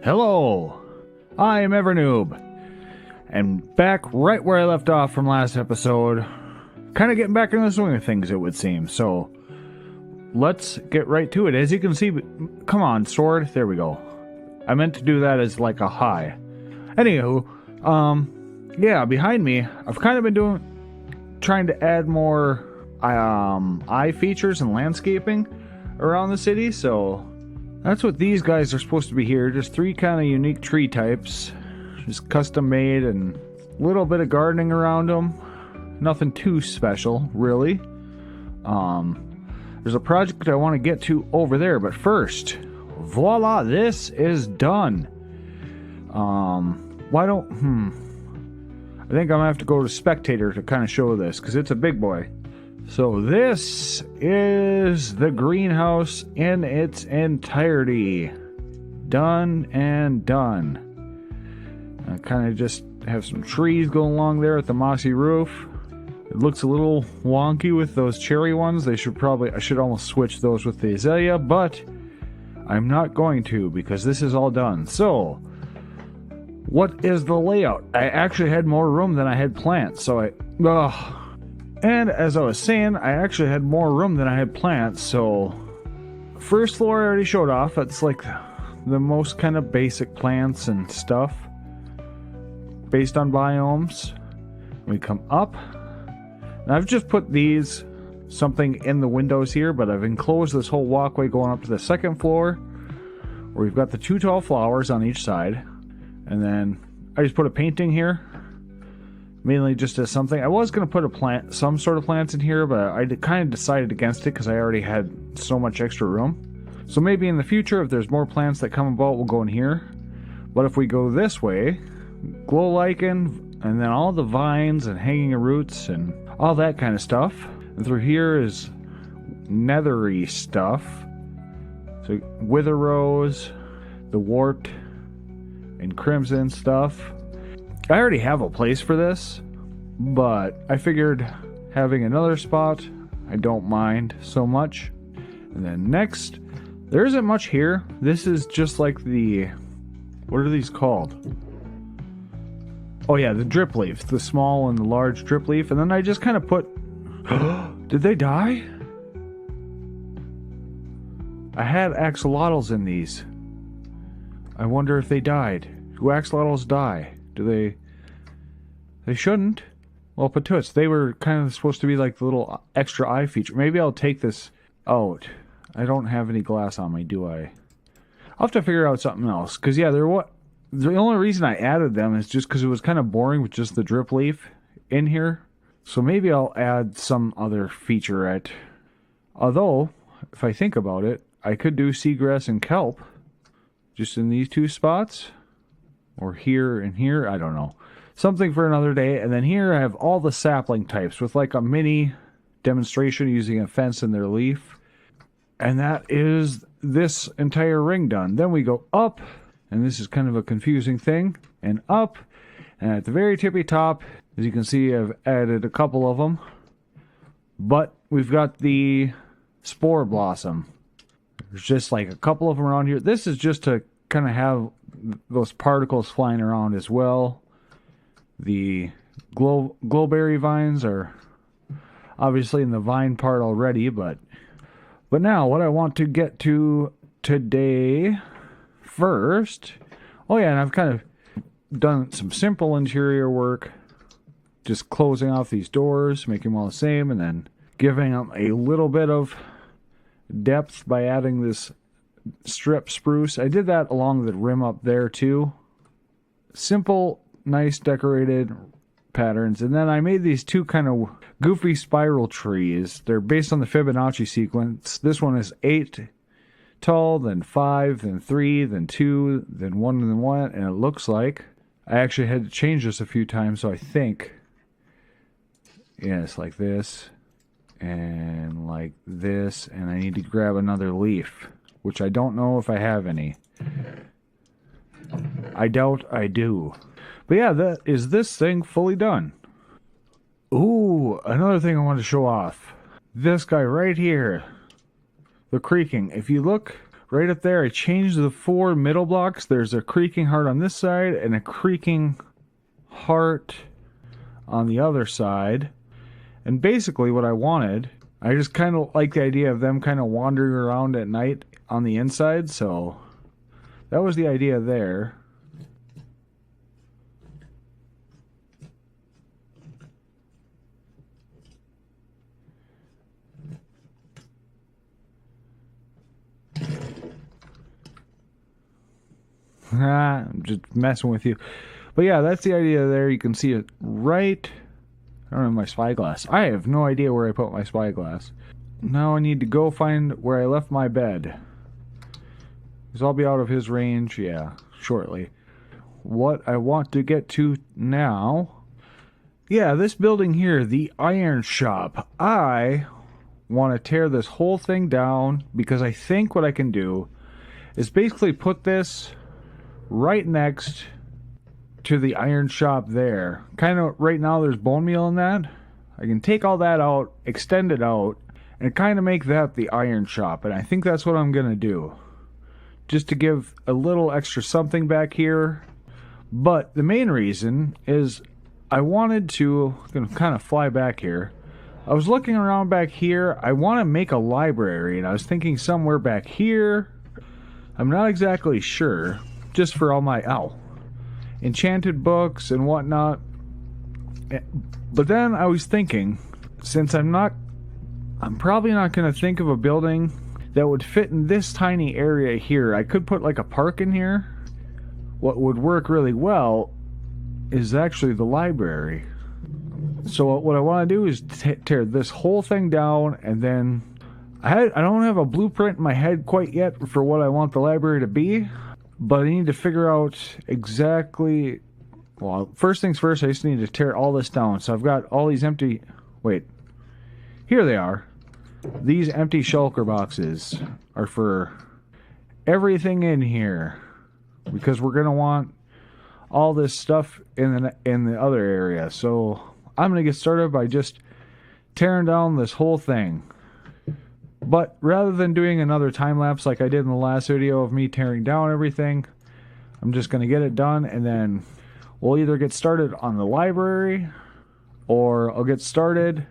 Hello, I am Evernoob, and back right where I left off from last episode, kind of getting back into the swing of things, it would seem. So let's get right to it. As you can see, come on, sword, there we go. I meant to do that as like a high. Anywho, yeah, behind me, I've kind of been trying to add more eye features and landscaping around the city, so that's what these guys are supposed to be here. Just three kind of unique tree types, just custom made, and a little bit of gardening around them. Nothing too special, really. There's a project I want to get to over there, but first, voila, this is done. I think I'm gonna have to go to spectator to kind of show this, because it's a big boy. So this is the greenhouse in its entirety. Done and done. I kind of just have some trees going along there at the mossy roof. It looks a little wonky with those cherry ones. I should almost switch those with the azalea, but I'm not going to because this is all done. So, what is the layout? I actually had more room than I had plants, and as I was saying, I actually had more room than I had plants, so first floor I already showed off. That's like the most kind of basic plants and stuff based on biomes. We come up, and I've just put something in the windows here, but I've enclosed this whole walkway going up to the second floor, where we've got the two tall flowers on each side, and then I just put a painting here. Mainly just as something. I was going to put some sort of plants in here, but I kind of decided against it because I already had so much extra room. So maybe in the future, if there's more plants that come about, we'll go in here. But if we go this way, glow lichen, and then all the vines and hanging roots and all that kind of stuff. And through here is nethery stuff. So wither rose, the warped and crimson stuff. I already have a place for this, but I figured having another spot, I don't mind so much. And then next, there isn't much here. This is just like what are these called? Oh yeah, the drip leaf, the small and the large drip leaf. And then I just kind of put, did they die? I had axolotls in these. I wonder if they died. Do axolotls die? Do they shouldn't. Well, Patoots, they were kind of supposed to be like the little extra eye feature. Maybe I'll take this out. I don't have any glass on me, do I? I'll have to figure out something else. Because, yeah, the only reason I added them is just because it was kind of boring with just the drip leaf in here. So maybe I'll add some other featurette. Although, if I think about it, I could do seagrass and kelp just in these two spots. Or here and here, I don't know. Something for another day. And then here I have all the sapling types with like a mini demonstration using a fence in their leaf. And that is this entire ring done. Then we go up, and this is kind of a confusing thing, and up. And at the very tippy top, as you can see, I've added a couple of them. But we've got the spore blossom. There's just like a couple of them around here. This is just to kind of have those particles flying around as well. The glowberry vines are obviously in the vine part already, but now what I want to get to today first. Oh yeah, and I've kind of done some simple interior work, just closing off these doors, making them all the same, and then giving them a little bit of depth by adding this strip spruce. I did that along the rim up there too. Simple, nice decorated patterns. And then I made these two kind of goofy spiral trees. They're based on the Fibonacci sequence. This one is 8 tall, then 5, then 3, then 2, then 1, and then 1. And it looks like I actually had to change this a few times, so I think, yeah, it's like this and like this, and I need to grab another leaf, which I don't know if I have any. I doubt I do. But yeah, that is this thing fully done. Ooh, another thing I wanted to show off. This guy right here. The creaking. If you look right up there, I changed the 4 middle blocks. There's a creaking heart on this side and a creaking heart on the other side. And basically what I wanted, I just kind of like the idea of them kind of wandering around at night on the inside, so that was the idea there. I'm just messing with you. But yeah, that's the idea there. You can see it right. I don't have my spyglass. I have no idea where I put my spyglass. Now I need to go find where I left my bed. Because I'll be out of his range, yeah, shortly. What I want to get to now... Yeah, this building here, the iron shop. I want to tear this whole thing down because I think what I can do is basically put this right next to the iron shop there. Kind of right now there's bone meal in that. I can take all that out, extend it out, and kind of make that the iron shop. And I think that's what I'm going to do. Just to give a little extra something back here. But the main reason is I wanted to, I'm going to kind of fly back here. I was looking around back here. I want to make a library, and I was thinking somewhere back here. I'm not exactly sure. Just for all my, enchanted books and whatnot. But then I was thinking, since I'm probably not going to think of a building that would fit in this tiny area here. I could put like a park in here. What would work really well is actually the library. So what I want to do is tear this whole thing down, and then I don't have a blueprint in my head quite yet for what I want the library to be, but I need to figure out exactly... Well, first things first, I just need to tear all this down. So I've got all these empty... Wait. Here they are. These empty shulker boxes are for everything in here, because we're going to want all this stuff in the other area. So I'm going to get started by just tearing down this whole thing. But rather than doing another time lapse like I did in the last video of me tearing down everything, I'm just going to get it done, and then we'll either get started on the library, or I'll get started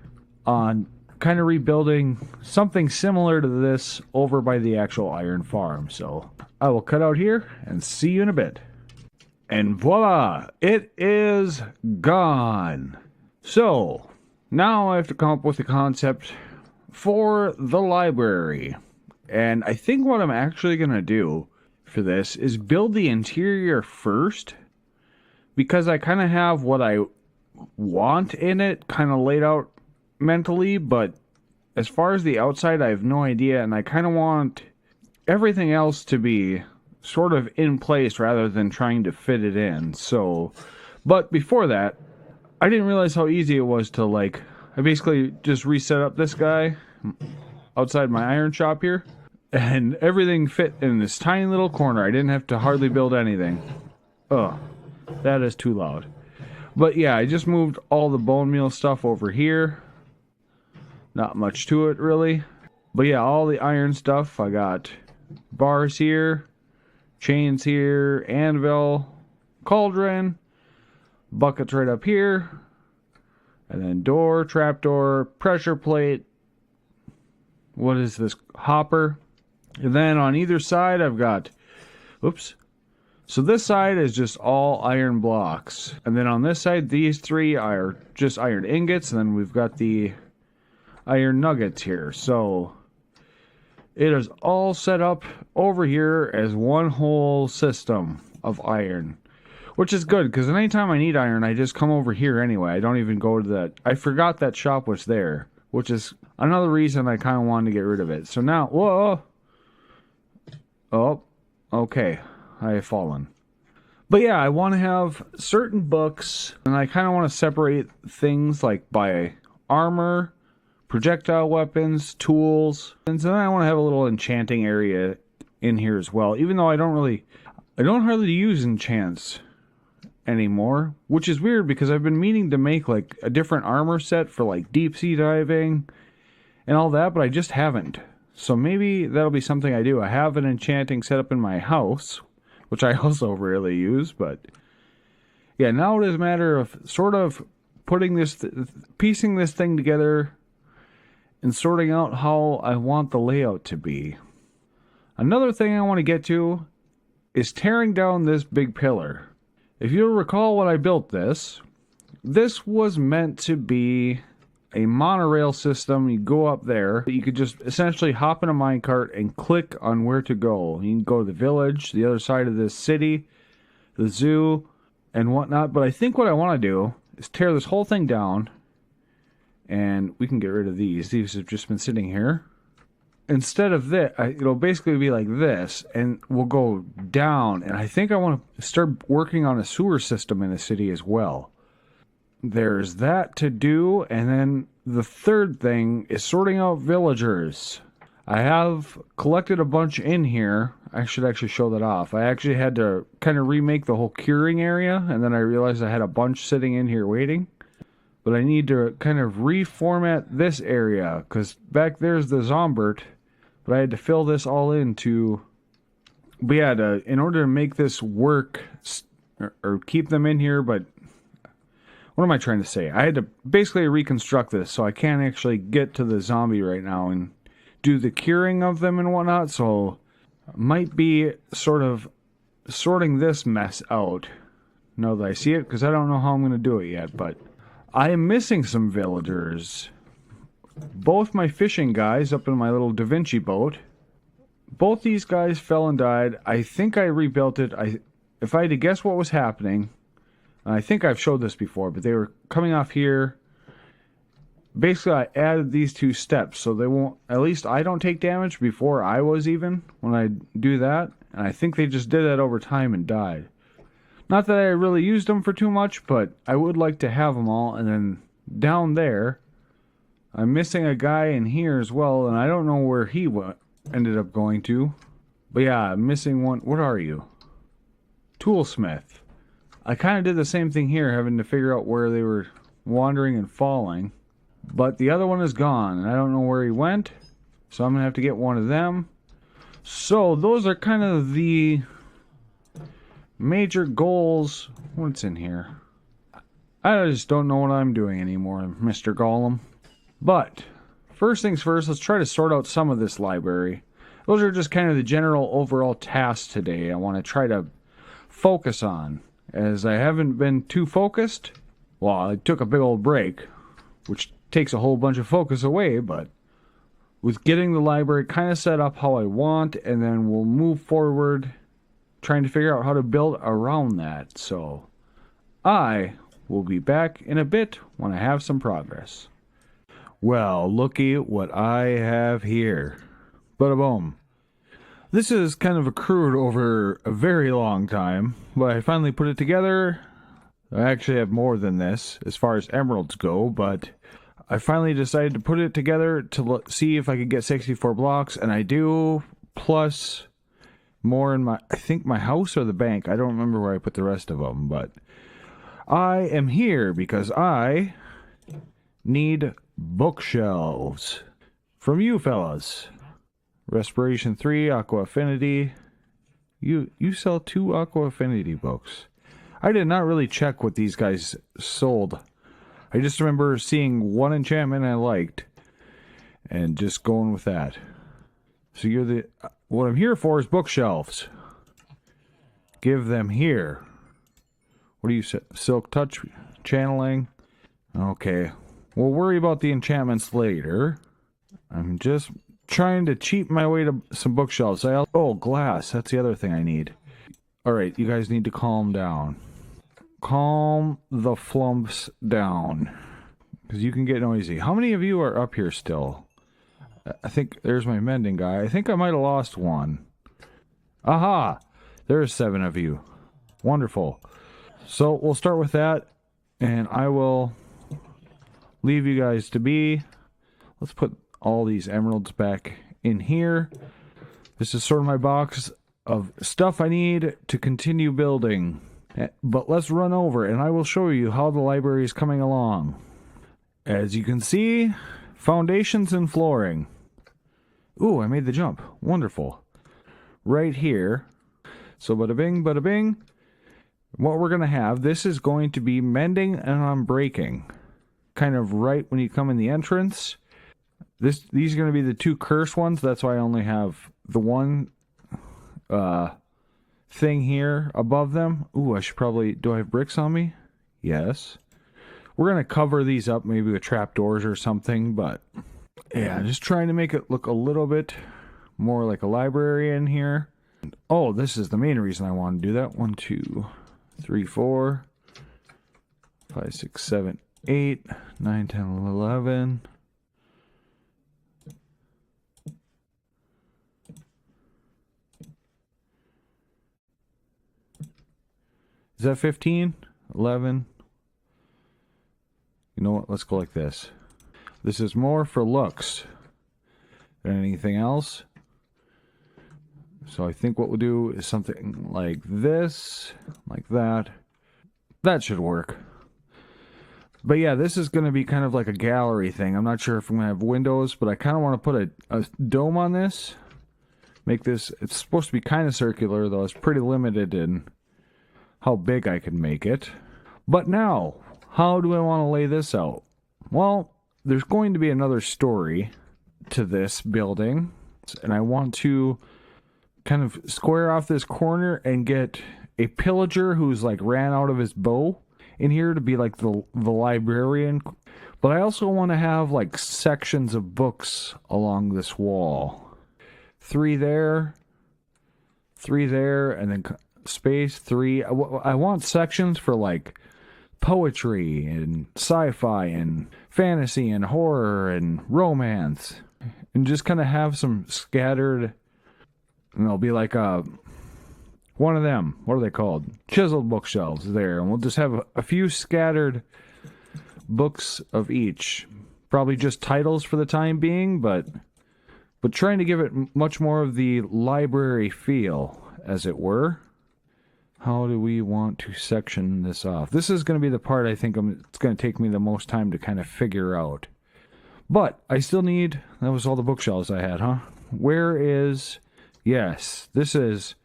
on kind of rebuilding something similar to this over by the actual iron farm. So I will cut out here and see you in a bit. And voila, it is gone. So now I have to come up with a concept for the library. And I think what I'm actually going to do for this is build the interior first, because I kind of have what I want in it kind of laid out mentally, but as far as the outside, I have no idea, and I kind of want everything else to be sort of in place rather than trying to fit it in. So, but before that, I didn't realize how easy it was to, like, I basically just reset up this guy outside my iron shop here, and everything fit in this tiny little corner. I didn't have to hardly build anything. Oh, that is too loud. But yeah, I just moved all the bone meal stuff over here. Not much to it, really. But yeah, all the iron stuff. I got bars here, chains here, anvil, cauldron, buckets right up here, and then door, trapdoor, pressure plate. What is this? Hopper. And then on either side, I've got... Oops. So this side is just all iron blocks. And then on this side, these three are just iron ingots. And then we've got the iron nuggets here. So it is all set up over here as one whole system of iron, which is good, because anytime I need iron, I just come over here anyway. I don't even go to that. I forgot that shop was there, which is another reason I kind of wanted to get rid of it. So now, whoa. Oh, okay. I have fallen. But yeah, I want to have certain books, and I kind of want to separate things like by armor, projectile weapons, tools, and then I want to have a little enchanting area in here as well, even though I don't hardly use enchants anymore, which is weird because I've been meaning to make like a different armor set for like deep sea diving and all that, but I just haven't. So maybe that'll be something I do. I have an enchanting set up in my house, which I also rarely use, but yeah, now it is a matter of sort of putting this, piecing this thing together and sorting out how I want the layout to be. Another thing I want to get to is tearing down this big pillar. If you'll recall when I built this, this was meant to be a monorail system. You go up there, you could just essentially hop in a minecart and click on where to go. You can go to the village, the other side of this city, the zoo, and whatnot. But I think what I want to do is tear this whole thing down, and we can get rid of these. These have just been sitting here. Instead of this, it'll basically be like this, and we'll go down. And I think I want to start working on a sewer system in the city as well. There's that to do, and then the third thing is sorting out villagers. I have collected a bunch in here. I should actually show that off. I actually had to kind of remake the whole curing area, and then I realized I had a bunch sitting in here waiting. But I need to kind of reformat this area, because back there's the Zombert, but I had to fill this all in to... But yeah, in order to make this work, or keep them in here, but... What am I trying to say? I had to basically reconstruct this, so I can't actually get to the zombie right now and do the curing of them and whatnot, so might be sort of sorting this mess out now that I see it, because I don't know how I'm going to do it yet, but I am missing some villagers. Both my fishing guys up in my little Da Vinci boat, both these guys fell and died. I think I rebuilt it. If I had to guess what was happening... I think I've showed this before, but they were coming off here. Basically, I added these two steps, so they won't... At least I don't take damage before I was even, when I do that. And I think they just did that over time and died. Not that I really used them for too much, but I would like to have them all. And then down there, I'm missing a guy in here as well, and I don't know where he ended up going to. But yeah, I'm missing one. What are you? Toolsmith. I kind of did the same thing here, having to figure out where they were wandering and falling. But the other one is gone, and I don't know where he went. So I'm going to have to get one of them. So those are kind of the major goals. What's in here? I just don't know what I'm doing anymore, Mr. Gollum. But first things first, let's try to sort out some of this library. Those are just kind of the general overall tasks today I want to try to focus on. As I haven't been too focused, well, I took a big old break, which takes a whole bunch of focus away, but with getting the library kind of set up how I want, and then we'll move forward trying to figure out how to build around that. So I will be back in a bit when I have some progress. Well, looky what I have here. Bada boom. This is kind of accrued over a very long time, but I finally put it together. I actually have more than this as far as emeralds go, but I finally decided to put it together to see if I could get 64 blocks, and I do, plus more in my, I think my house or the bank. I don't remember where I put the rest of them, but I am here because I need bookshelves from you fellas. Respiration 3, Aqua Affinity. You sell 2 Aqua Affinity books. I did not really check what these guys sold. I just remember seeing one enchantment I liked and just going with that. So you're the... What I'm here for is bookshelves. Give them here. What do you say? Silk Touch, channeling. Okay. We'll worry about the enchantments later. I'm just trying to cheat my way to some bookshelves. Oh, glass. That's the other thing I need. Alright, you guys need to calm down. Calm the flumps down. Because you can get noisy. How many of you are up here still? I think there's my mending guy. I think I might have lost one. Aha! There's 7 of you. Wonderful. So we'll start with that. And I will leave you guys to be. Let's put all these emeralds back in here. This is sort of my box of stuff I need to continue building. But let's run over and I will show you how the library is coming along. As you can see, foundations and flooring. Ooh, I made the jump. Wonderful. Right here. So bada bing, bada bing. What we're going to have, this is going to be mending and unbreaking. Kind of right when you come in the entrance. These are going to be the two curse ones. That's why I only have the one thing here above them. Ooh, I should probably... Do I have bricks on me? Yes. We're going to cover these up maybe with trapdoors or something, but... Yeah, just trying to make it look a little bit more like a library in here. Oh, this is the main reason I want to do that. 1, 2, 3, 4, 5, 6, 7, 8, 9, 10, 11. Is that 15? 11? You know what? Let's go like this. This is more for looks than anything else. So I think what we'll do is something like this, like that. That should work. But yeah, this is going to be kind of like a gallery thing. I'm not sure if I'm going to have windows, but I kind of want to put a dome on this. Make this, it's supposed to be kind of circular, though it's pretty limited in how big I can make it. But now, how do I want to lay this out? Well, there's going to be another story to this building, and I want to kind of square off this corner and get a pillager who's like ran out of his bow in here to be like the librarian. But I also want to have like sections of books along this wall. 3 there, 3 there, and then space 3. I want sections for like poetry and sci-fi and fantasy and horror and romance, and just kind of have some scattered, and there'll be like one of them, what are they called, chiseled bookshelves there, and we'll just have a few scattered books of each, probably just titles for the time being, but trying to give it much more of the library feel, as it were. How do we want to section this off? This is going to be the part I think it's going to take me the most time to kind of figure out. But I still need... That was all the bookshelves I had, huh? Where is... Yes, this is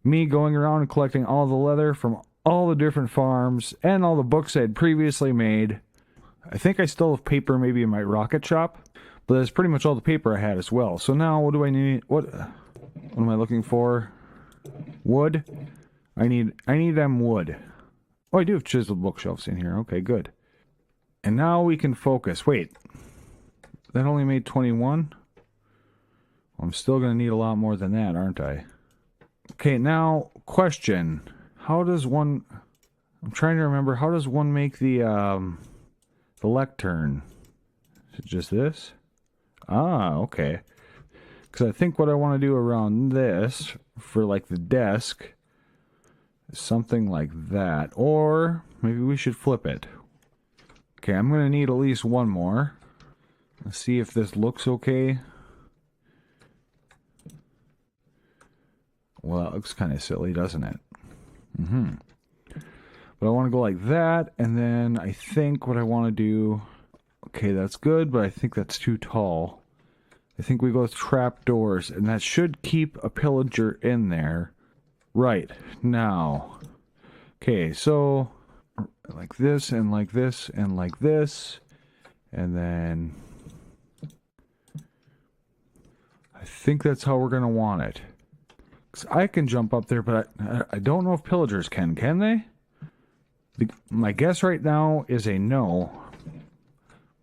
me going around and collecting all the leather from all the different farms and all the books I had previously made. I think I still have paper maybe in my rocket shop, but that's pretty much all the paper I had as well. So now what do I need? What am I looking for? Wood? I need them wood. Oh, I do have chiseled bookshelves in here. Okay, good. And now we can focus. Wait. That only made 21? Well, I'm still going to need a lot more than that, aren't I? Okay, now, question. How does one... I'm trying to remember. How does one make the lectern? Is it just this? Ah, okay. Because I think what I want to do around this, for like the desk... something like that. Or maybe we should flip it. Okay, I'm going to need at least one more. Let's see if this looks okay. Well, that looks kind of silly, doesn't it? But I want to go like that, and then I think what I want to do... Okay, that's good, but I think that's too tall. I think we go with trapdoors, and that should keep a pillager in there. Right, now. Okay, so like this, and like this, and like this. And then I think that's how we're going to want it. 'Cause I can jump up there, but I don't know if pillagers can they? My guess right now is a no.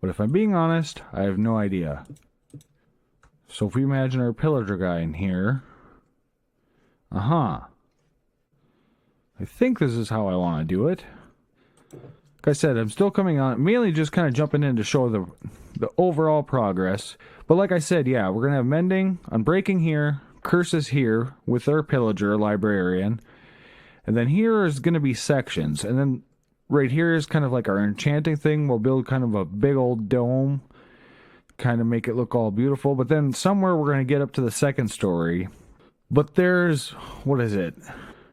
But if I'm being honest, I have no idea. So if we imagine our pillager guy in here. I think this is how I want to do it. Like I said, I'm still coming on, mainly just kind of jumping in to show the overall progress. But like I said, yeah, we're going to have mending, unbreaking here, curses here with our pillager, librarian. And then here is going to be sections. And then right here is kind of like our enchanting thing. We'll build kind of a big old dome, kind of make it look all beautiful. But then somewhere we're going to get up to the second story. But there's, what is it?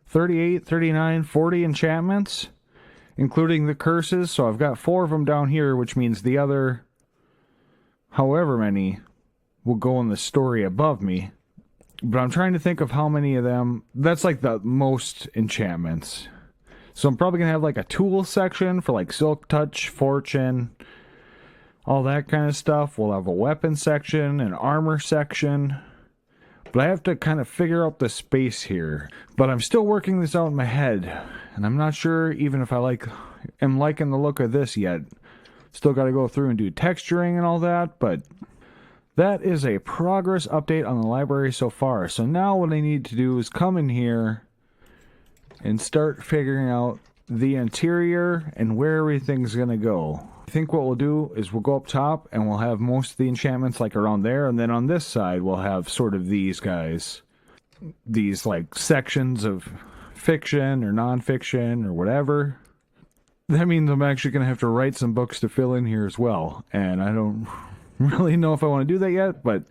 38, 39, 40 enchantments, including the curses. So I've got 4 of them down here, which means the other, however many, will go in the story above me. But I'm trying to think of how many of them. That's like the most enchantments. So I'm probably going to have like a tool section for like Silk Touch, Fortune, all that kind of stuff. We'll have a weapon section, an armor section. But I have to kind of figure out the space here. But I'm still working this out in my head. And I'm not sure even if I am liking the look of this yet. Still got to go through and do texturing and all that. But that is a progress update on the library so far. So now what I need to do is come in here and start figuring out the interior and where everything's going to go. I think what we'll do is we'll go up top and we'll have most of the enchantments like around there, and then on this side we'll have sort of these guys. These like sections of fiction or non-fiction or whatever. That means I'm actually going to have to write some books to fill in here as well, and I don't really know if I want to do that yet, but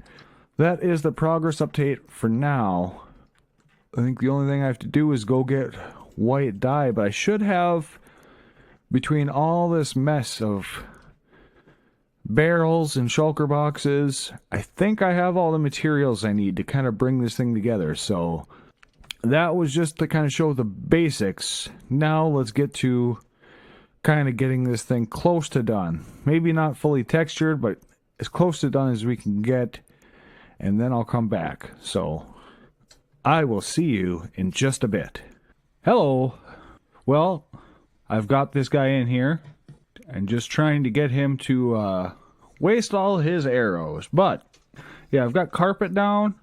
that is the progress update for now. I think the only thing I have to do is go get white dye, but I should have, between all this mess of barrels and shulker boxes, I think I have all the materials I need to kind of bring this thing together. So that was just to kind of show the basics. Now let's get to kind of getting this thing close to done. Maybe not fully textured, but as close to done as we can get, and then I'll come back. So I will see you in just a bit. Hello. Well, I've got this guy in here and just trying to get him to waste all his arrows. But yeah, I've got carpet down,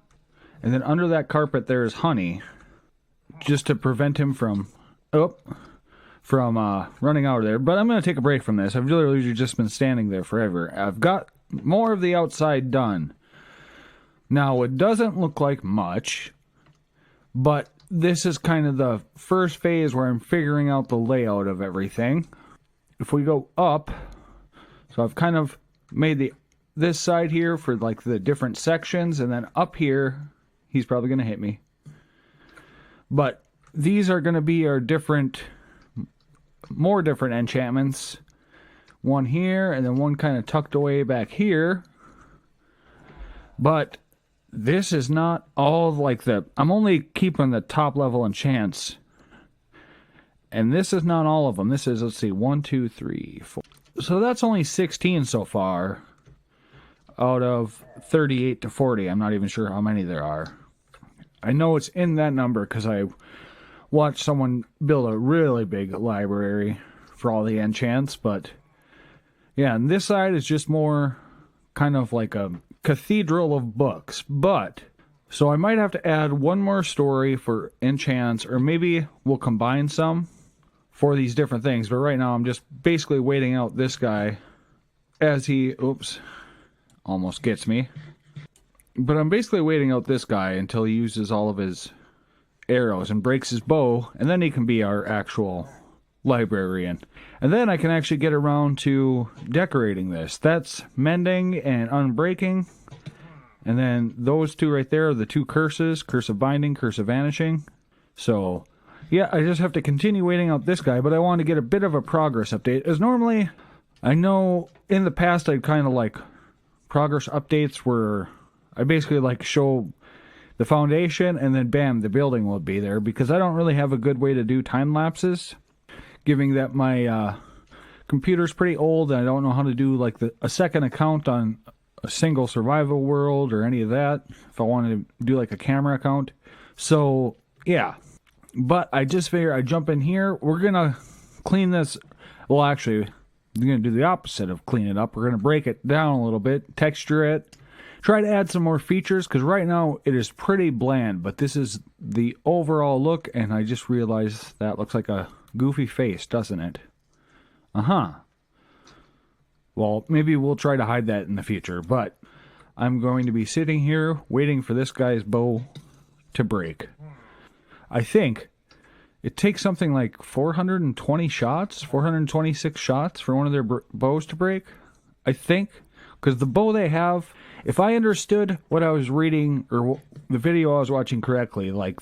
and then under that carpet there's honey, just to prevent him from running out of there. But I'm going to take a break from this. I've literally just been standing there forever. I've got more of the outside done. Now, it doesn't look like much, but this is kind of the first phase where I'm figuring out the layout of everything. If we go up, so I've kind of made this side here for like the different sections, and then up here, he's probably going to hit me. But these are going to be our more different enchantments. One here, and then one kind of tucked away back here. But this is not all like I'm only keeping the top level enchants. And this is not all of them. This is, let's see, 1, 2, 3, 4. So that's only 16 so far out of 38 to 40. I'm not even sure how many there are. I know it's in that number because I watched someone build a really big library for all the enchants. But yeah, and this side is just more kind of like a cathedral of books. But so I might have to add one more story for enchants, or maybe we'll combine some for these different things. But right now I'm just basically waiting out this guy as he almost gets me. But I'm basically waiting out this guy until he uses all of his arrows and breaks his bow, and then he can be our actual librarian. And then I can actually get around to decorating this. That's mending and unbreaking. And then those two right there are the two curses: curse of binding, curse of vanishing. So yeah, I just have to continue waiting out this guy, but I want to get a bit of a progress update. As normally, I know in the past I'd kind of like progress updates where I basically like show the foundation and then bam, the building will be there, because I don't really have a good way to do time lapses, given that my computer's pretty old and I don't know how to do like a second account on a single survival world or any of that if I wanted to do like a camera account. So yeah, but I just figure I jump in here. We're gonna clean this. Well, actually, we're gonna do the opposite of clean it up. We're gonna break it down a little bit, texture it, try to add some more features, because right now it is pretty bland, but this is the overall look, and I just realized that looks like a goofy face, doesn't it? Well, maybe we'll try to hide that in the future, but I'm going to be sitting here waiting for this guy's bow to break. I think it takes something like 420 shots, 426 shots for one of their bows to break, I think, because the bow they have, if I understood what I was reading or the video I was watching correctly, like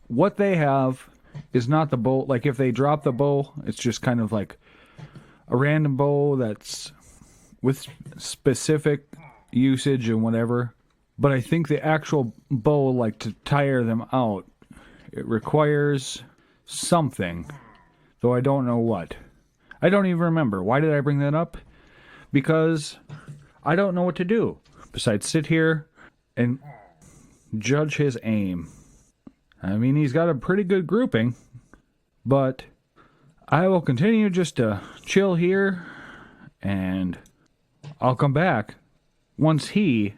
what they have is not the bow. Like if they drop the bow, it's just kind of like a random bow that's with specific usage and whatever. But I think the actual bow, like to tire them out, it requires something, though I don't know what. I don't even remember. Why did I bring that up? Because I don't know what to do besides sit here and judge his aim. I mean, he's got a pretty good grouping, but I will continue just to chill here, and I'll come back once he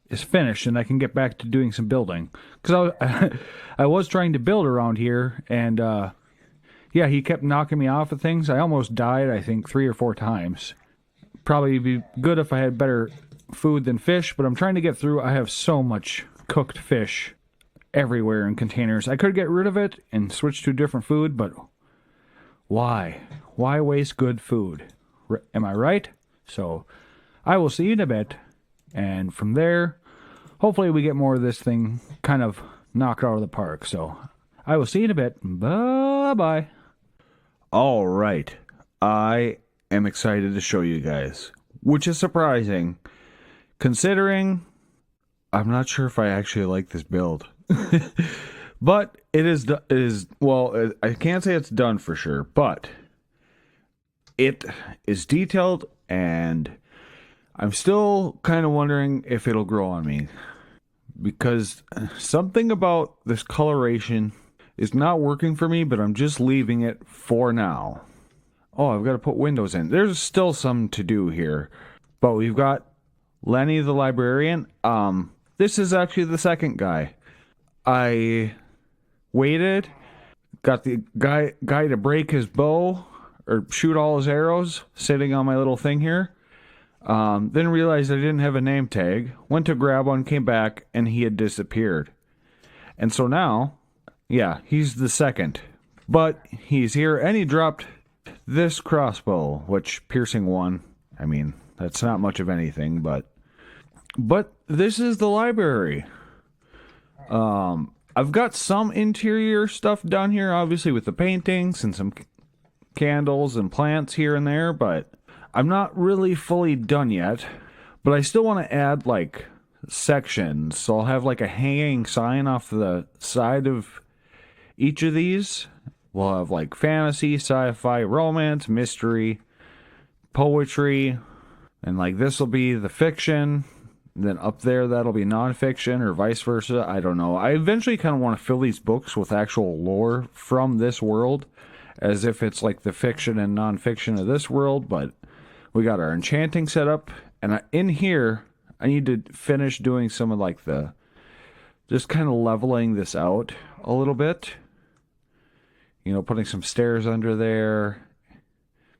is finished and I can get back to doing some building. Because I was trying to build around here, and yeah, he kept knocking me off of things. I almost died, I think, 3 or 4 times. Probably be good if I had better food than fish, but I'm trying to get through. I have so much cooked fish everywhere in containers. I could get rid of it and switch to different food, but why? Why waste good food? Am I right? So I will see you in a bit, and from there, hopefully we get more of this thing kind of knocked out of the park. So I will see you in a bit. Bye-bye. All right. I am excited to show you guys, which is surprising, considering I'm not sure if I actually like this build. But it is, well, I can't say it's done for sure, but it is detailed, and I'm still kind of wondering if it'll grow on me, because something about this coloration is not working for me, but I'm just leaving it for now. Oh, I've got to put windows in. There's still some to do here, but we've got Lenny the librarian. This is actually the second guy. I waited, got the guy to break his bow or shoot all his arrows, sitting on my little thing here. Then realized I didn't have a name tag. Went to grab one, came back, and he had disappeared. And so now, yeah, he's the second. But he's here, and he dropped this crossbow, which piercing 1. I mean, that's not much of anything, but this is the library. I've got some interior stuff done here, obviously with the paintings and some candles and plants here and there, but I'm not really fully done yet. But I still want to add like sections, so I'll have like a hanging sign off the side of each of these. We'll have like fantasy, sci-fi, romance, mystery, poetry, and like this will be the fiction. Then up there, that'll be nonfiction, or vice versa. I don't know. I eventually kind of want to fill these books with actual lore from this world, as if it's like the fiction and nonfiction of this world. But we got our enchanting set up, and in here, I need to finish doing some of like the, just kind of leveling this out a little bit. You know, putting some stairs under there,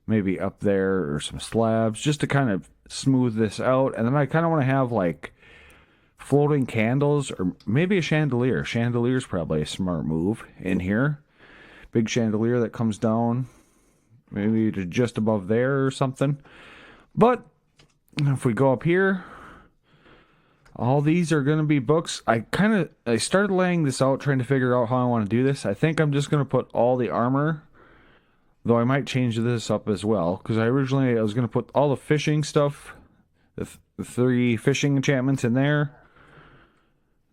maybe up there, or some slabs, just to kind of smooth this out. And then I kind of want to have like floating candles, or maybe a chandelier. Chandelier's probably a smart move in here. Big chandelier that comes down maybe to just above there or something. But if we go up here, all these are going to be books. I started laying this out, trying to figure out how I want to do this. I think I'm just going to put all the armor, though I might change this up as well, because I was going to put all the fishing stuff, the 3 fishing enchantments in there.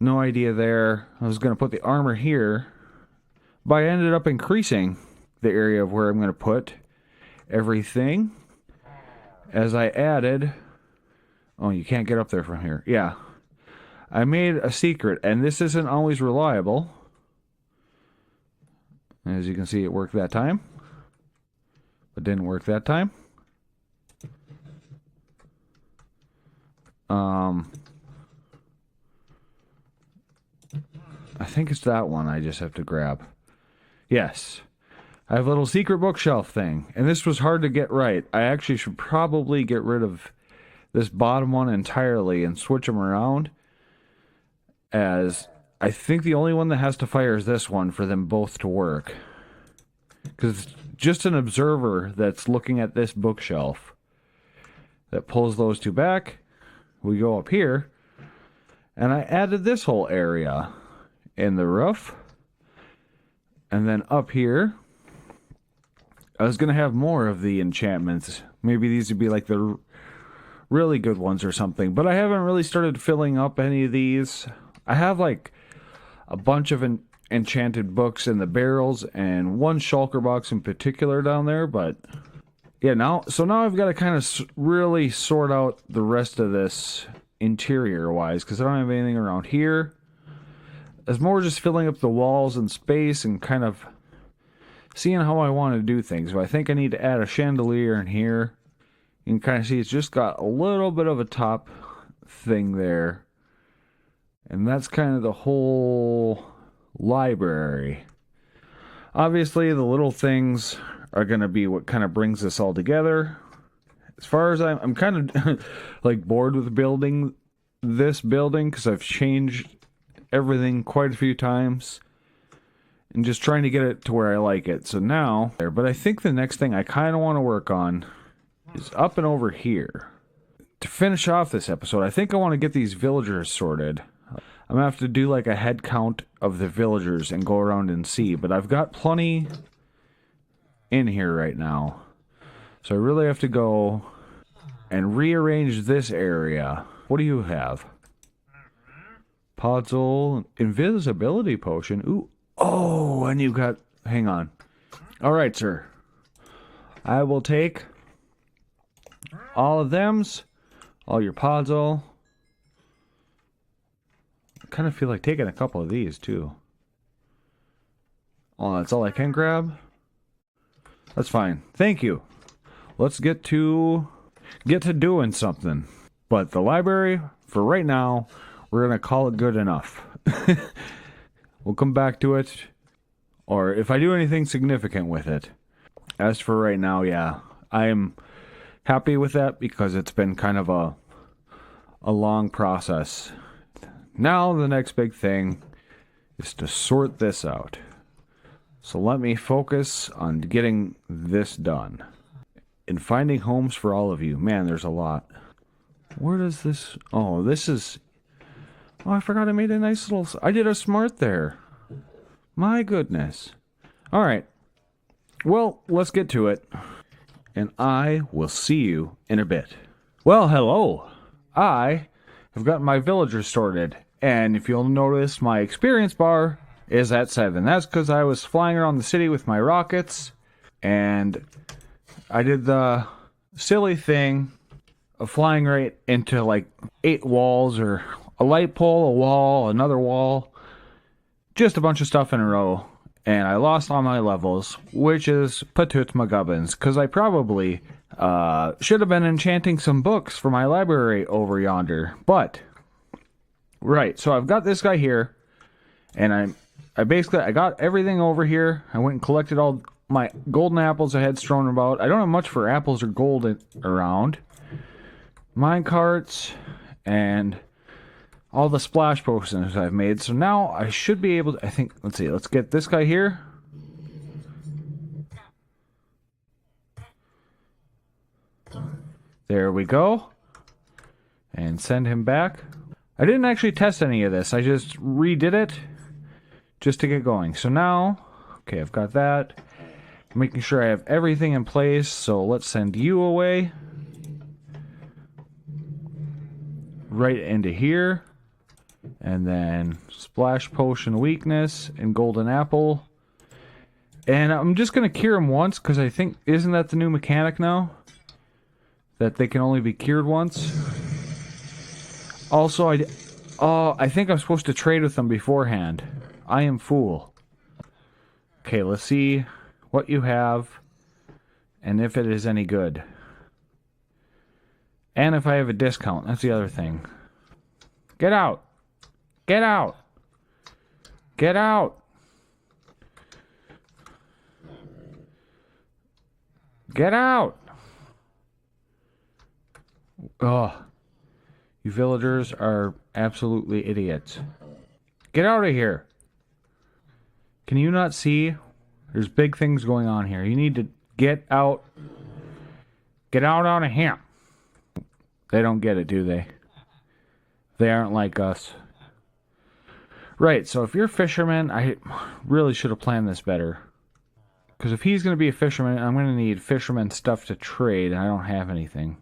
No idea there. I was going to put the armor here, but I ended up increasing the area of where I'm going to put everything as I added. Oh, you can't get up there from here. Yeah. I made a secret, and this isn't always reliable. As you can see, it worked that time. But didn't work that time. I think it's that one I just have to grab. Yes. I have a little secret bookshelf thing, and this was hard to get right. I actually should probably get rid of this bottom one entirely and switch them around, as I think the only one that has to fire is this one for them both to work. Because it's just an observer that's looking at this bookshelf that pulls those 2 back. We go up here, and I added this whole area in the roof. And then up here, I was going to have more of the enchantments. Maybe these would be like the really good ones or something. But I haven't really started filling up any of these. I have like a bunch of enchanted books in the barrels and one shulker box in particular down there, but yeah, now I've got to kind of really sort out the rest of this interior wise, because I don't have anything around here. It's more just filling up the walls and space and kind of seeing how I want to do things. But I think I need to add a chandelier in here. You can kind of see it's just got a little bit of a top thing there. And that's kind of the whole library. Obviously, the little things are going to be what kind of brings this all together. As far as I'm kind of like bored with building this building because I've changed everything quite a few times and just trying to get it to where I like it. So now, but I think the next thing I kind of want to work on is up and over here. To finish off this episode, I think I want to get these villagers sorted. I'm going to have to do like a head count of the villagers and go around and see. But I've got plenty in here right now. So I really have to go and rearrange this area. What do you have? Podzol, invisibility potion. Ooh. Oh, and you got... Hang on. Alright, sir. I will take all of thems. All your Podzol. Kind of feel like taking a couple of these too. Oh, that's all I can grab. That's fine. Thank you. Let's get to doing something. But the library, for right now, we're gonna call it good enough. We'll come back to it, or if I do anything significant with it. As for right now, yeah, I am happy with that because it's been kind of a long process. Now the next big thing is to sort this out. So let me focus on getting this done. And finding homes for all of you. Man, there's a lot. Where does this... Oh, this is... Oh, I forgot I made a nice little... I did a smart there. My goodness. Alright. Well, let's get to it. And I will see you in a bit. Well, hello. I have got my villagers sorted. And if you'll notice, my experience bar is at 7. That's because I was flying around the city with my rockets. And I did the silly thing of flying right into like 8 walls, or a light pole, a wall, another wall. Just a bunch of stuff in a row. And I lost all my levels, which is patut McGubbins, because I probably should have been enchanting some books for my library over yonder. But... Right, so I've got this guy here, and I got everything over here. I went and collected all my golden apples I had strewn about. I don't have much for apples or gold around. Mine carts, and all the splash potions I've made. So now I should be able to, I think, let's see, let's get this guy here. There we go. And send him back. I didn't actually test any of this. I just redid it just to get going. So now, okay, I've got that. Making sure I have everything in place. So let's send you away. Right into here. And then splash potion weakness and golden apple. And I'm just going to cure them once because I think, isn't that the new mechanic now? That they can only be cured once? Also, I think I'm supposed to trade with them beforehand. I am fool. Okay, let's see what you have and if it is any good. And if I have a discount. That's the other thing. Get out! Get out! Get out! Get out! Ugh. You villagers are absolutely idiots. Get out of here. Can you not see? There's big things going on here. You need to get out. Get out of here. They don't get it, do they? They aren't like us. Right, so if you're a fisherman, I really should have planned this better. Because if he's going to be a fisherman, I'm going to need fisherman stuff to trade, and I don't have anything.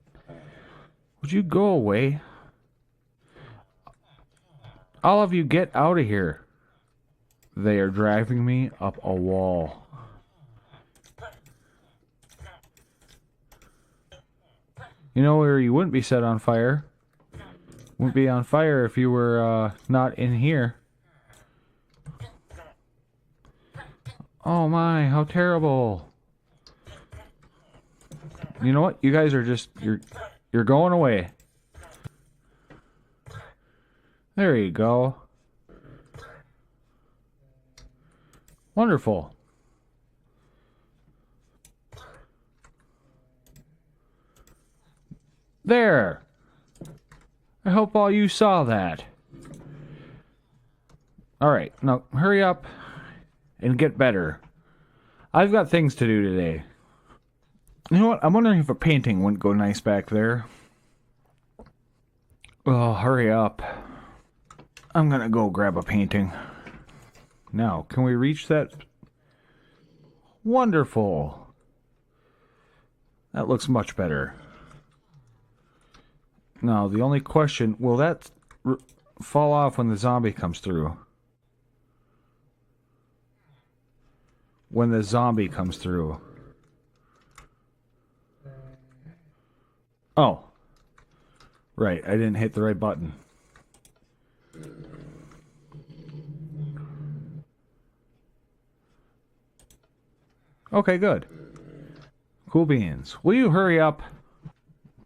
Would you go away? All of you get out of here. They are driving me up a wall. You know where you wouldn't be set on fire? Wouldn't be on fire if you were not in here. Oh my, how terrible. You know what? You guys are just you're going away. There you go. Wonderful. There. I hope all you saw that. Alright, now hurry up and get better. I've got things to do today. You know what? I'm wondering if a painting wouldn't go nice back there. Oh, hurry up. I'm gonna go grab a painting. Now, can we reach that? Wonderful. That looks much better. Now, the only question, will that fall off when the zombie comes through? When the zombie comes through. Oh. Right, I didn't hit the right button. Okay, good. Cool beans. Will you hurry up?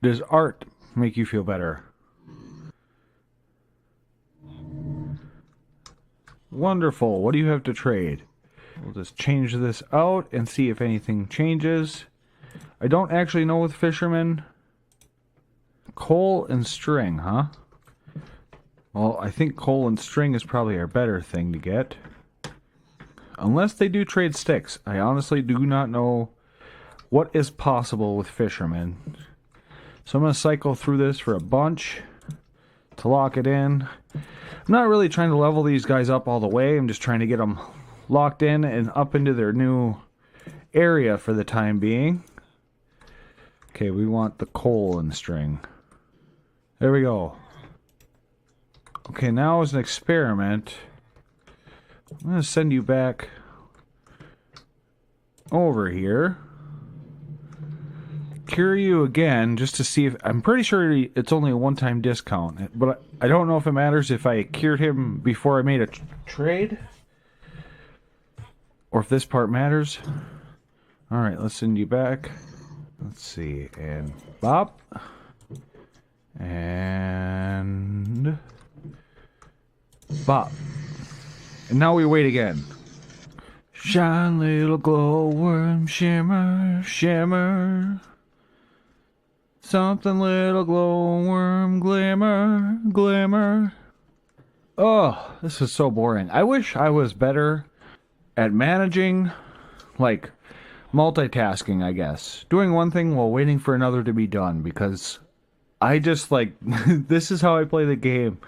Does art make you feel better? Wonderful. What do you have to trade? We'll just change this out and see if anything changes. I don't actually know with fishermen. Coal and string, huh? Well, I think coal and string is probably our better thing to get. Unless they do trade sticks. I honestly do not know what is possible with fishermen. So I'm going to cycle through this for a bunch to lock it in. I'm not really trying to level these guys up all the way. I'm just trying to get them locked in and up into their new area for the time being. Okay, we want the coal and string. There we go. Okay, now as an experiment, I'm going to send you back over here. Cure you again just to see if... I'm pretty sure it's only a one-time discount, but I don't know if it matters if I cured him before I made a trade. Or if this part matters. Alright, let's send you back. Let's see, and Bob. And Bob. And now we wait again. Shine, little glowworm, shimmer, shimmer. Something little glowworm, glimmer, glimmer. Oh, this is so boring. I wish I was better at managing, like, multitasking, I guess. Doing one thing while waiting for another to be done, because I just, like, this is how I play the game.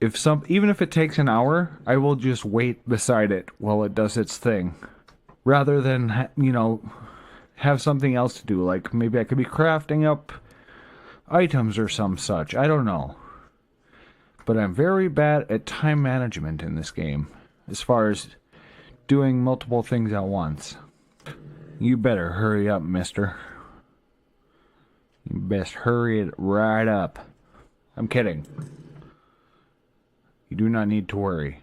Even if it takes an hour, I will just wait beside it while it does its thing. Rather than, you know, have something else to do. Like, maybe I could be crafting up items or some such. I don't know. But I'm very bad at time management in this game. As far as doing multiple things at once. You better hurry up, mister. You best hurry it right up. I'm kidding. You do not need to worry.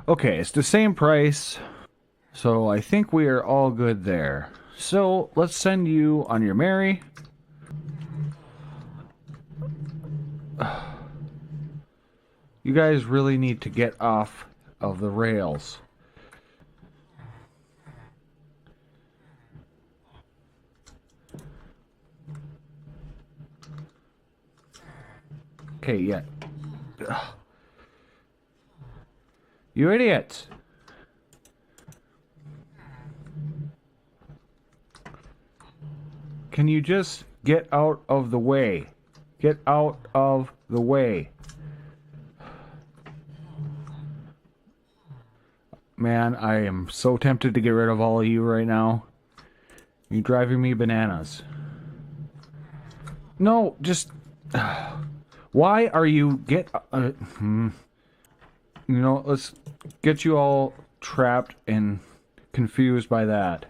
Okay, it's the same price. So I think we are all good there. So let's send you on your merry. You guys really need to get off of the rails. Okay, yeah. You idiots! Can you just get out of the way? Get out of the way. Man, I am so tempted to get rid of all of you right now. You're driving me bananas. No, just... Why are you... You know, let's get you all trapped and confused by that.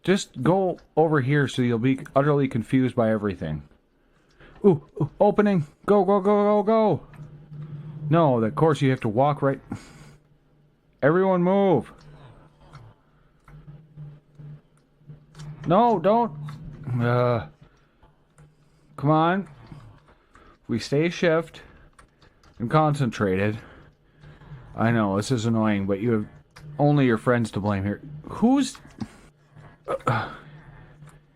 Just go over here so you'll be utterly confused by everything. Ooh, opening! Go, go, go, go, go! No, of course you have to walk right... Everyone move! No, don't! Come on. We stay shift and concentrated. I know, this is annoying, but you have only your friends to blame here. Who's...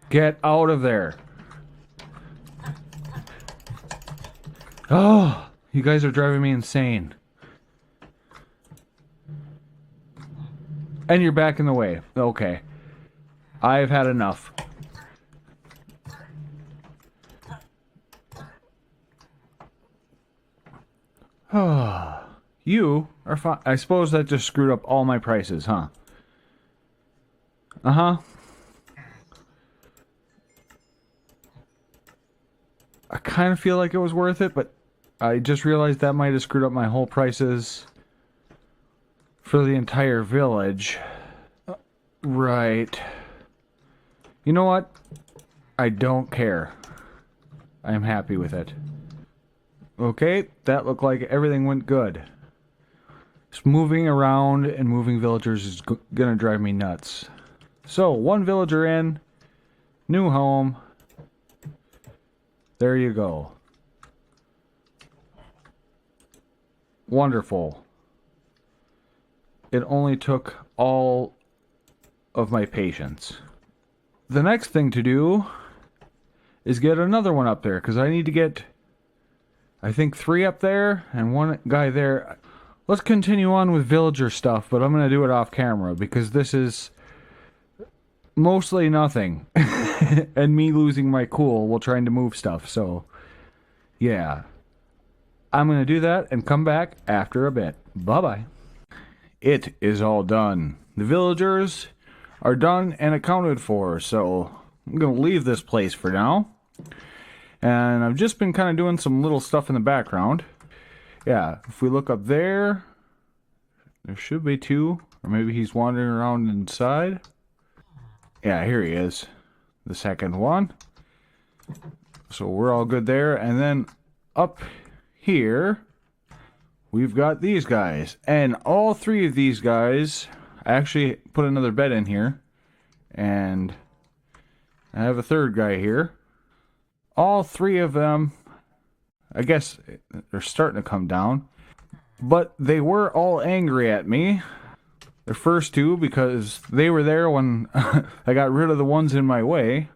Get out of there. Oh, you guys are driving me insane. And you're back in the way. Okay. I've had enough. You are fine. I suppose that just screwed up all my prices, huh? Uh-huh. I kind of feel like it was worth it, but I just realized that might have screwed up my whole prices for the entire village. Right. You know what? I don't care. I'm happy with it. Okay, that looked like everything went good. Just moving around and moving villagers is gonna drive me nuts. So, one villager in, new home. There you go. Wonderful. It only took all of my patience. The next thing to do is get another one up there, because I need to get, I think, 3 up there and 1 guy there. Let's continue on with villager stuff, but I'm going to do it off camera, because this is mostly nothing. And me losing my cool while trying to move stuff, so yeah. I'm going to do that and come back after a bit. Bye-bye. It is all done. The villagers are done and accounted for, so I'm going to leave this place for now. And I've just been kind of doing some little stuff in the background. Yeah, if we look up there, there should be 2, or maybe he's wandering around inside. Yeah, here he is. The second one. So we're all good there. And then up here, we've got these guys. And all 3 of these guys, I actually put another bed in here. And I have a third guy here. All 3 of them, I guess they're starting to come down. But they were all angry at me. The first 2, because they were there when I got rid of the ones in my way.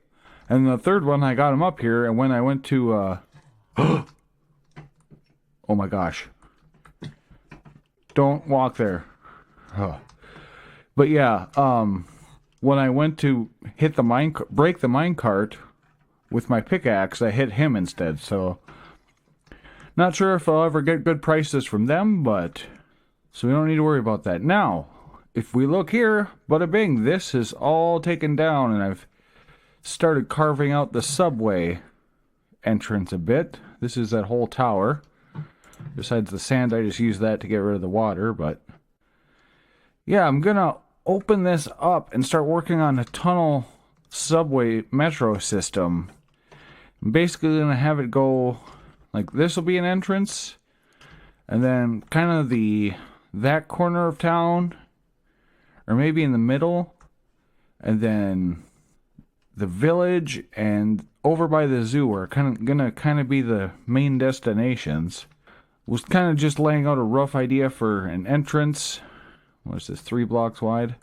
And the third one, I got him up here, and when I went to, oh my gosh. Don't walk there. But yeah, when I went to hit the break the minecart with my pickaxe, I hit him instead, so... Not sure if I'll ever get good prices from them, but... So we don't need to worry about that. Now, if we look here, bada bing, this is all taken down, and I've started carving out the subway entrance a bit. This is that whole tower. Besides the sand, I just use that to get rid of the water, but... Yeah, I'm gonna open this up and start working on a tunnel subway metro system. I'm basically gonna have it go... Like, this will be an entrance, and then kind of that corner of town, or maybe in the middle, and then the village and over by the zoo are gonna be the main destinations. Was kind of just laying out a rough idea for an entrance. What is this, 3 blocks wide?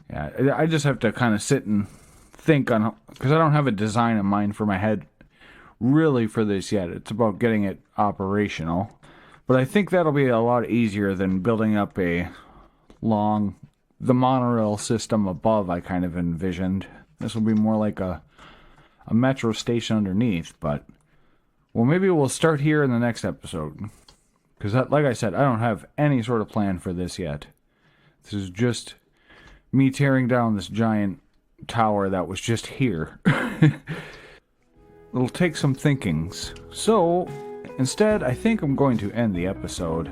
Yeah, I just have to kind of sit and think on, because I don't have a design in mind for my head really for this yet. It's about getting it operational. But I think that'll be a lot easier than building up the monorail system above I kind of envisioned. This will be more like a metro station underneath, but... Well, maybe we'll start here in the next episode. Because, like I said, I don't have any sort of plan for this yet. This is just me tearing down this giant tower that was just here. It'll take some thinkings. So, instead, I think I'm going to end the episode.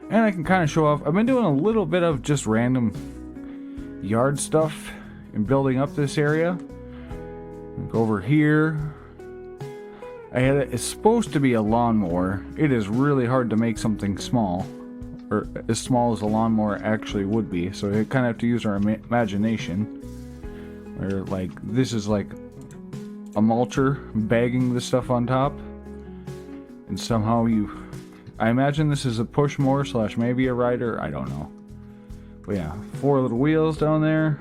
And I can kind of show off. I've been doing a little bit of just random yard stuff and building up this area. Go over here. It's supposed to be a lawnmower. It is really hard to make something small. Or as small as a lawnmower actually would be. So you kind of have to use our imagination. Where, like, this is like a mulcher bagging the stuff on top, and somehow I imagine this is a push mower / maybe a rider, I don't know. But yeah, 4 little wheels down there.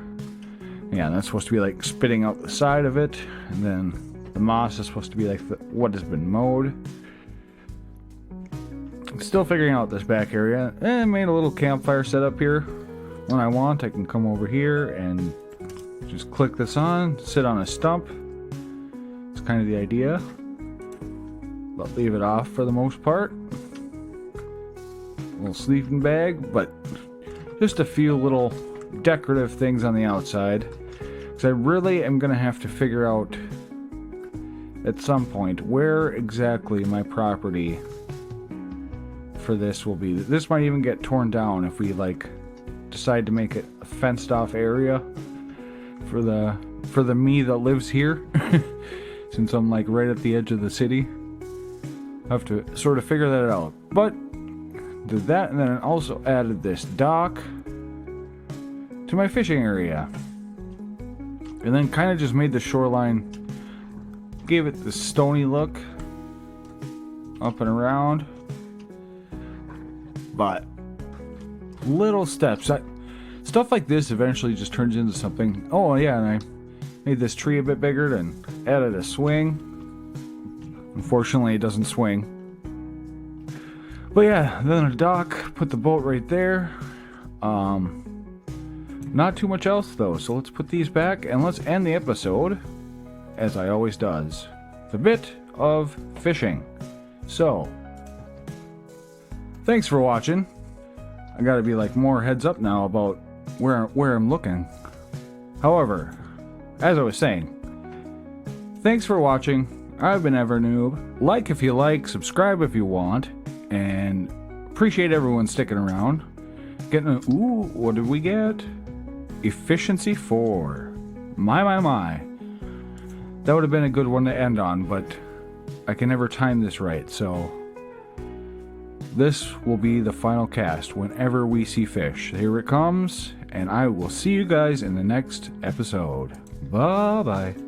Yeah, that's supposed to be like spitting out the side of it, and then the moss is supposed to be like what has been mowed. Still figuring out this back area. I made a little campfire setup here. When I want, I can come over here and just click this on, sit on a stump. It's kind of the idea, but leave it off for the most part. A little sleeping bag, but just a few little decorative things on the outside. Because I really am going to have to figure out at some point where exactly my property for this will be. This might even get torn down if we like decide to make it a fenced off area for the me that lives here. Since I'm like right at the edge of the city, I have to sort of figure that out. But did that, and then I also added this dock to my fishing area, and then kind of just made the shoreline, gave it the stony look up and around. But little steps, stuff like this eventually just turns into something. Oh yeah, and I made this tree a bit bigger and added a swing. Unfortunately, it doesn't swing. But yeah, then a dock, put the boat right there. Not too much else though, so let's put these back and let's end the episode, as I always does, a bit of fishing. So, thanks for watching. I gotta be like more heads up now about where I'm looking. However, as I was saying, thanks for watching. I've been EverNoob. Like if you like, subscribe if you want, and appreciate everyone sticking around. Ooh, what did we get? Efficiency 4. My. That would have been a good one to end on, but I can never time this right, so this will be the final cast whenever we see fish. Here it comes, and I will see you guys in the next episode. Bye-bye.